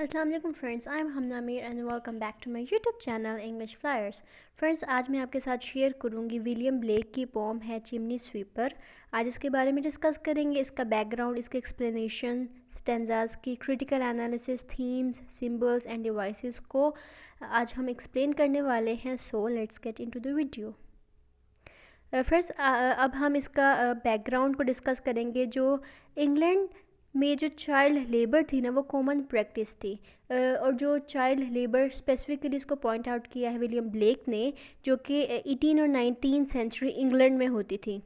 अस्सलाम वालेकुम friends, I am Hamna Mir and welcome back to my YouTube channel English flyers. Friends, आज मैं आपके साथ शेयर करूंगी विलियम ब्लेक की पोम है चिमनी स्वीपर। आज इसके बारे में डिस्कस करेंगे, इसका बैकग्राउंड, इसके एक्सप्लेनेशन, स्टेंजास की critical analysis, themes, symbols and devices को आज हम एक्सप्लेन करने वाले हैं। So let's get into the video. Friends, अब हम इसका बैकग्राउंड को डिस्कस करेंगे। जो इंग्लैंड में जो चाइल्ड लेबर थी ना, वो कॉमन प्रैक्टिस थी। और जो चाइल्ड लेबर स्पेसिफिकली इसको पॉइंट आउट किया है विलियम ब्लेक ने, जो कि 18 और 19 सेंचुरी इंग्लैंड में होती थी।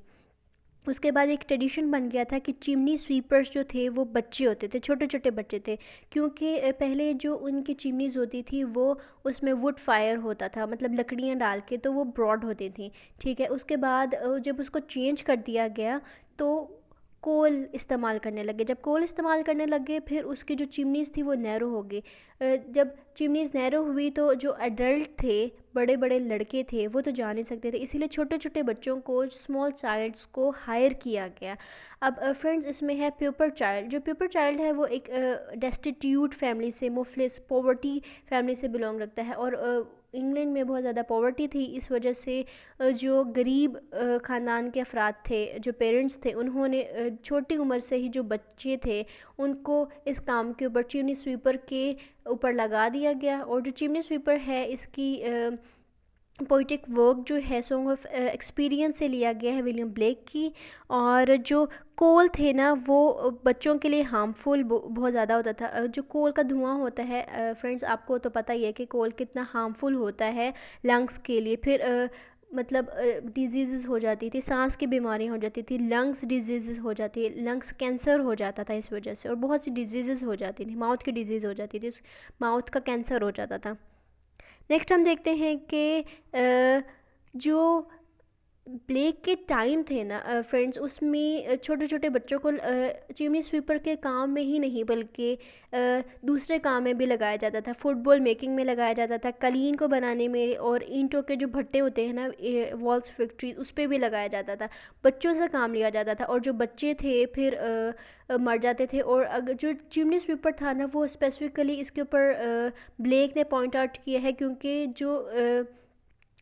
उसके बाद एक ट्रेडिशन बन गया था कि चिमनी स्वीपर्स जो थे वो बच्चे होते थे, छोटे छोटे बच्चे थे, क्योंकि पहले जो उनकी चिमनीज़ होती थी वो उसमें वुड फायर होता था, मतलब लकड़ियाँ डाल के, तो वो ब्रॉड होती थी। ठीक है, उसके बाद जब उसको चेंज कर दिया गया तो कोल इस्तेमाल करने लगे। जब कोल इस्तेमाल करने लगे फिर उसकी जो चिमनीज़ थी वो नैरो हो गई। जब चिमनीज़ नैरो हुई तो जो एडल्ट थे, बड़े बड़े लड़के थे, वो तो जा नहीं सकते थे, इसीलिए छोटे छोटे बच्चों को, स्मॉल चाइल्ड्स को हायर किया गया। अब फ्रेंड्स, इसमें है प्यूपर चाइल्ड। जो प्यूपर चाइल्ड है वो एक डेस्टिट्यूट फैमिली से, मुफलिस पॉवर्टी फैमिली से बिलोंग रखता है। और इंग्लैंड में बहुत ज़्यादा पॉवर्टी थी, इस वजह से जो गरीब ख़ानदान के अफराद थे, जो पेरेंट्स थे, उन्होंने छोटी उम्र से ही जो बच्चे थे उनको इस काम के ऊपर, चिमनी स्वीपर के ऊपर लगा दिया गया। और जो चिमनी स्वीपर है इसकी पोइटिक वर्क जो है सॉन्ग ऑफ एक्सपीरियंस से लिया गया है विलियम ब्लेक की। और जो कोल थे ना वो बच्चों के लिए हार्मफुल बहुत ज़्यादा होता था। जो कोल का धुआं होता है फ्रेंड्स, आपको तो पता ही है कि कोल कितना हार्मफुल होता है लंग्स के लिए। फिर मतलब डिजीज़ हो जाती थी, सांस की बीमारियाँ हो जाती थी, लंग्स डिजीज़ हो जाती है, लंग्स कैंसर हो जाता था इस वजह से, और बहुत सी डिजीज़ हो जाती थी, माउथ की डिजीज़ हो जाती थी, माउथ का कैंसर हो जाता था। नेक्स्ट हम देखते हैं कि जो ब्लेक के टाइम थे ना फ्रेंड्स, उसमें छोटे छोटे बच्चों को चिमनी स्वीपर के काम में ही नहीं बल्कि दूसरे काम में भी लगाया जाता था। फुटबॉल मेकिंग में लगाया जाता था, कलीन को बनाने में, और ईंटों के जो भट्टे होते हैं ना, वॉल्स फैक्ट्री, उस पर भी लगाया जाता था। बच्चों से काम लिया जाता था, और जो बच्चे थे फिर मर जाते थे। और अगर जो चिमनी स्वीपर था ना, वो स्पेसिफिकली इसके ऊपर ब्लेक ने पॉइंट आउट किया है, क्योंकि जो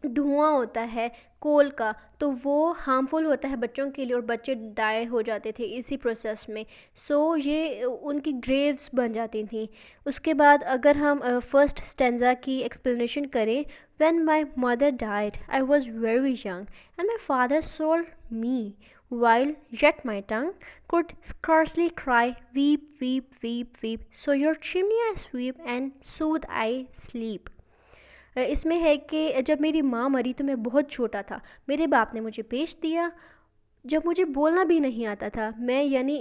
धुआं होता है कोल का, तो वो हार्मफुल होता है बच्चों के लिए, और बच्चे डाई हो जाते थे इसी प्रोसेस में। सो ये उनकी ग्रेव्स बन जाती थी। उसके बाद अगर हम फर्स्ट स्टेंजा की एक्सप्लेनेशन करें, when my mother died I was very young and my father sold me while yet my tongue could scarcely cry, weep, weep, weep, weep, so your chimney I sweep and soothe I sleep. इसमें है कि जब मेरी माँ मरी तो मैं बहुत छोटा था, मेरे बाप ने मुझे बेच दिया जब मुझे बोलना भी नहीं आता था। मैं, यानी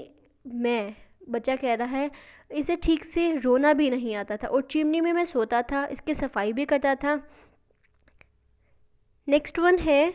मैं, बच्चा कह रहा है, इसे ठीक से रोना भी नहीं आता था, और चिमनी में मैं सोता था, इसकी सफाई भी करता था। नेक्स्ट वन है,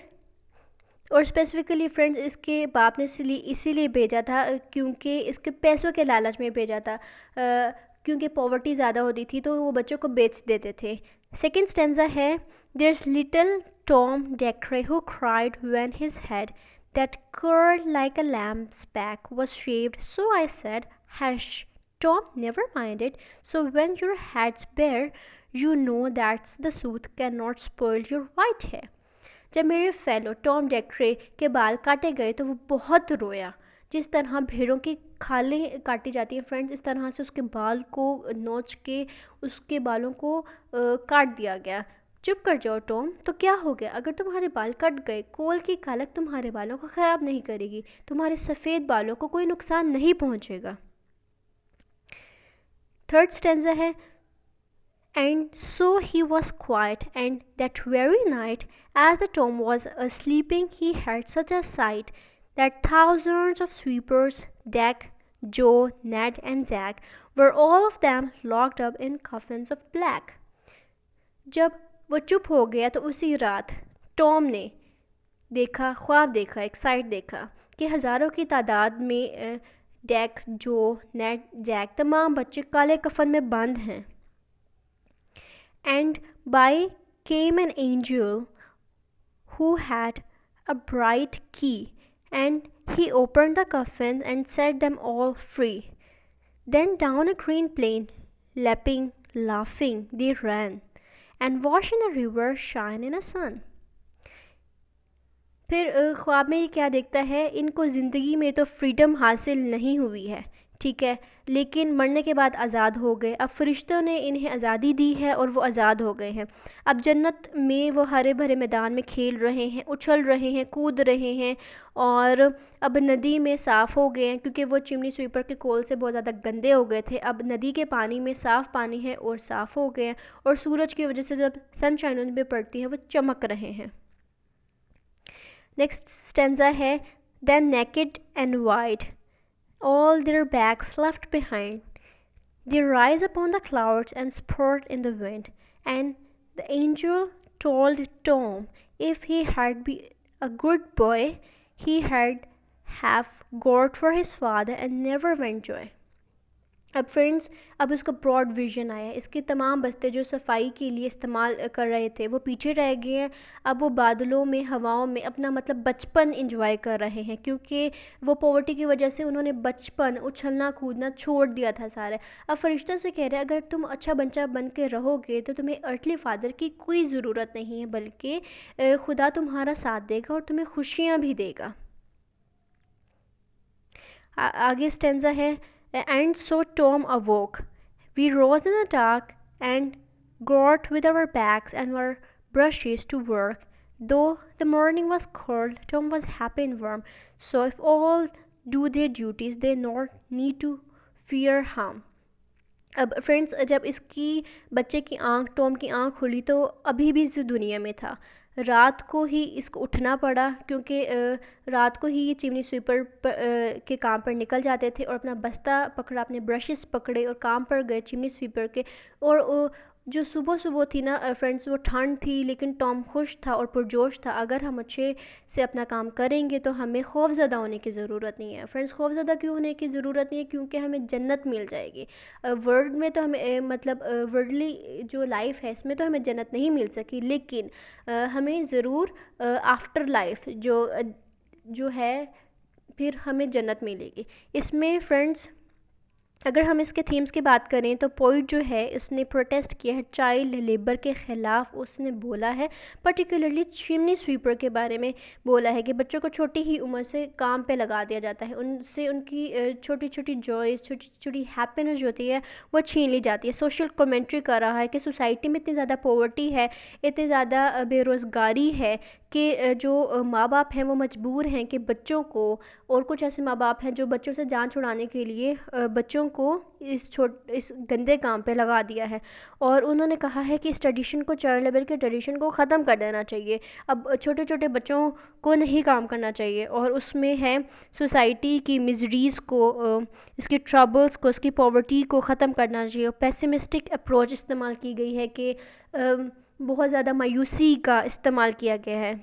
और स्पेसिफिकली फ्रेंड्स इसके बाप ने इसीलिए भेजा था क्योंकि इसके पैसों के लालच में भेजा था, क्योंकि पॉवर्टी ज़्यादा होती थी तो वो बच्चों को बेच देते थे। सेकेंड स्टेंजा है, there is little Tom Dacre who cried when his head that curled like a lamb's back was shaved, so I said, hush, Tom, never mind it. So when your head's bare, you know that's the sooth cannot spoil your white hair. जब मेरे fellow Tom डेक्रे के बाल काटे गए तो वो बहुत रोया। जिस तरह भेड़ों की खालें काटी जाती हैं फ्रेंड्स, इस तरह से उसके बाल को नोच के उसके बालों को काट दिया गया। चुप कर जाओ टॉम, तो क्या हो गया? अगर तुम्हारे बाल कट गए, कोल की कालक तुम्हारे बालों को ख़राब नहीं करेगी, तुम्हारे सफ़ेद बालों को कोई नुकसान नहीं पहुंचेगा। थर्ड स्टेंजा है, and so he was quiet, and that very night, as the Tom was sleeping, he heard such a sight that thousands of sweepers, Jack, Joe, Ned, and Jack, were all of them locked up in coffins of black. जब वो चुप हो गया तो उसी रात Tom ने देखा, ख्वाब देखा, एक साइट देखा कि हज़ारों की तादाद में डैक, जो, नेड, जैक, तमाम बच्चे काले कफन में बंद हैं। And by came an angel who had a bright key, and he opened the coffin and set them all free. Then down a green plain leaping, laughing, they ran and washed in a river, shine in a sun. फिर ख्वाब में ये क्या देखता है, इनको ज़िंदगी में तो फ्रीडम हासिल नहीं हुई है, ठीक है, लेकिन मरने के बाद आज़ाद हो गए। अब फरिश्तों ने इन्हें आज़ादी दी है और वो आज़ाद हो गए हैं। अब जन्नत में वो हरे भरे मैदान में खेल रहे हैं, उछल रहे हैं, कूद रहे हैं, और अब नदी में साफ़ हो गए हैं क्योंकि वो चिमनी स्वीपर के कोल से बहुत ज़्यादा गंदे हो गए थे। अब नदी के पानी में साफ़ पानी है और साफ़ हो गए हैं, और सूरज की वजह से जब सनशाइन उन पर पड़ती है वो चमक रहे हैं। नेक्स्ट स्टेंजा है, then naked and white, all their bags left behind, they rise upon the clouds and spurt in the wind. And the angel told Tom if he had been a good boy, he had have God for his father and never went joy. अब friends, अब इसको broad vision आया है। इसके तमाम बस्ते जो सफाई के लिए इस्तेमाल कर रहे थे वो पीछे रह गए हैं। अब वो बादलों में, हवाओं में अपना मतलब बचपन इंजॉय कर रहे हैं, क्योंकि वो पॉवर्टी की वजह से उन्होंने बचपन, उछलना कूदना छोड़ दिया था सारे। अब फरिश्ता से कह रहे हैं, अगर तुम अच्छा बच्चा बन के रहोगे तो तुम्हें अर्थली फादर की कोई ज़रूरत नहीं है, बल्कि खुदा तुम्हारा साथ देगा और तुम्हें खुशियाँ भी देगा। आगे स्टेंजा है, and so Tom awoke. We rose in the dark and got with our bags and our brushes to work. Though the morning was cold, Tom was happy and warm. So if all do their duties, they not need to fear harm. अब friends, जब इसकी बच्चे की आँख, Tom की आँख खुली तो अभी भी इस दुनिया में था। रात को ही इसको उठना पड़ा, क्योंकि रात को ही ये चिमनी स्वीपर के काम पर निकल जाते थे और अपना बस्ता पकड़ा, अपने ब्रशेस पकड़े और काम पर गए चिमनी स्वीपर के। और जो सुबह सुबह थी ना फ्रेंड्स, वो ठंड थी लेकिन टॉम खुश था और पुरजोश था। अगर हम अच्छे से अपना काम करेंगे तो हमें खौफज़दा होने की ज़रूरत नहीं है। फ्रेंड्स, खौफज़दा क्यों होने की ज़रूरत नहीं है? क्योंकि हमें जन्नत मिल जाएगी। वर्ल्ड में तो हमें मतलब वर्ल्डली जो लाइफ है इसमें तो हमें जन्नत नहीं मिल सकी, लेकिन हमें ज़रूर आफ्टर लाइफ जो है फिर हमें जन्नत मिलेगी। इसमें फ्रेंड्स, अगर हम इसके थीम्स की बात करें तो पोइट जो है उसने प्रोटेस्ट किया है चाइल्ड लेबर के ख़िलाफ़। उसने बोला है, पर्टिकुलरली चिमनी स्वीपर के बारे में बोला है कि बच्चों को छोटी ही उम्र से काम पे लगा दिया जाता है, उनसे उनकी छोटी छोटी जॉयज़, छोटी छोटी हैप्पीनेस जो होती है वो छीन ली जाती है। सोशल कमेंट्री कर रहा है कि सोसाइटी में इतनी ज़्यादा पॉवर्टी है, इतनी ज़्यादा बेरोज़गारी है कि जो माँ बाप हैं वो मजबूर हैं कि बच्चों को, और कुछ ऐसे माँ बाप हैं जो बच्चों से जान छुड़ाने के लिए बच्चों को इस गंदे काम पे लगा दिया है। और उन्होंने कहा है कि इस ट्रेडिशन को, चाइल्ड लेबर के ट्रेडिशन को ख़त्म कर देना चाहिए। अब छोटे छोटे बच्चों को नहीं काम करना चाहिए, और उसमें है सोसाइटी की मिजरीज़ को, इसकी ट्रबल्स को, इसकी पॉवर्टी को ख़त्म करना चाहिए। पेसिमिस्टिक अप्रोच इस्तेमाल की गई है कि बहुत ज़्यादा मायूसी का इस्तेमाल किया गया है।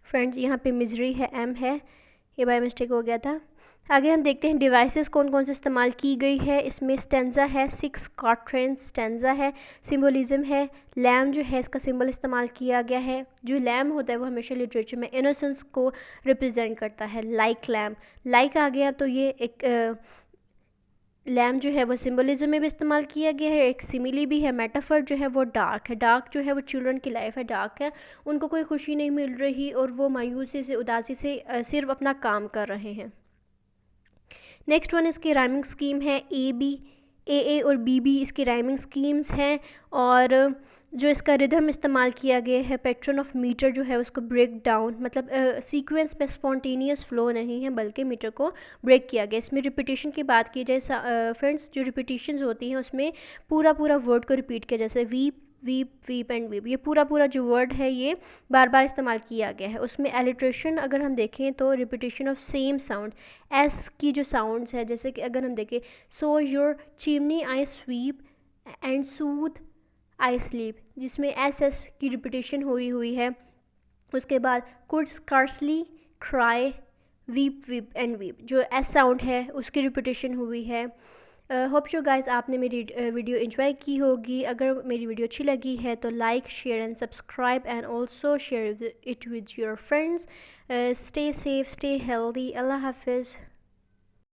फ्रेंड्स, यहाँ पे मिजरी है, एम है, ये बाय मिस्टेक हो गया था। आगे हम देखते हैं डिवाइसेस कौन कौन से इस्तेमाल की गई है। इसमें स्टेंजा है, 6 क्वाट्रेंट स्टेंजा है। सिंबलिज्म है, लैम जो है इसका सिंबल इस्तेमाल किया गया है। जो लैम होता है वो हमेशा लिटरेचर में इनोसेंस को रिप्रेजेंट करता है, लाइक लैम। लाइक आ गया तो ये एक लैम जो है वो सिंबलिज्म में भी इस्तेमाल किया गया है। एक सिमिली भी है, मेटाफर जो है वो डार्क है। डार्क जो है वो चिल्ड्रन की लाइफ है, डार्क है, उनको कोई खुशी नहीं मिल रही और वो मायूसी से, उदासी से सिर्फ अपना काम कर रहे हैं। नेक्स्ट वन इसकी राइमिंग स्कीम है, ए और बी इसकी राइमिंग स्कीम्स हैं। और जो इसका रिदम इस्तेमाल किया गया है, पैटर्न ऑफ मीटर जो है उसको ब्रेक डाउन, मतलब सीक्वेंस में स्पॉन्टेनियस फ्लो नहीं है बल्कि मीटर को ब्रेक किया गया। इसमें रिपीटेशन की बात की जाए फ्रेंड्स, जो रिपीटेशंस होती हैं उसमें पूरा वर्ड को रिपीट किया, जैसे weep weep weep and weep, ये पूरा जो वर्ड है ये बार बार इस्तेमाल किया गया है। उसमें एलिट्रेशन अगर हम देखें तो repetition of same sound, S की जो साउंड्स है, जैसे कि अगर हम देखें, so your chimney I SVEEP and Sood I sleep, जिसमें एस की रिपीटेशन हुई है। उसके बाद could scarcely cry weep weep and weep, जो एस साउंड है उसकी रिपीटेशन हुई है। होप सो गाइस आपने मेरी वीडियो एंजॉय की होगी। अगर मेरी वीडियो अच्छी लगी है तो like, share and subscribe, and also share it with your friends. Stay safe, stay healthy. अल्लाह हाफिज़।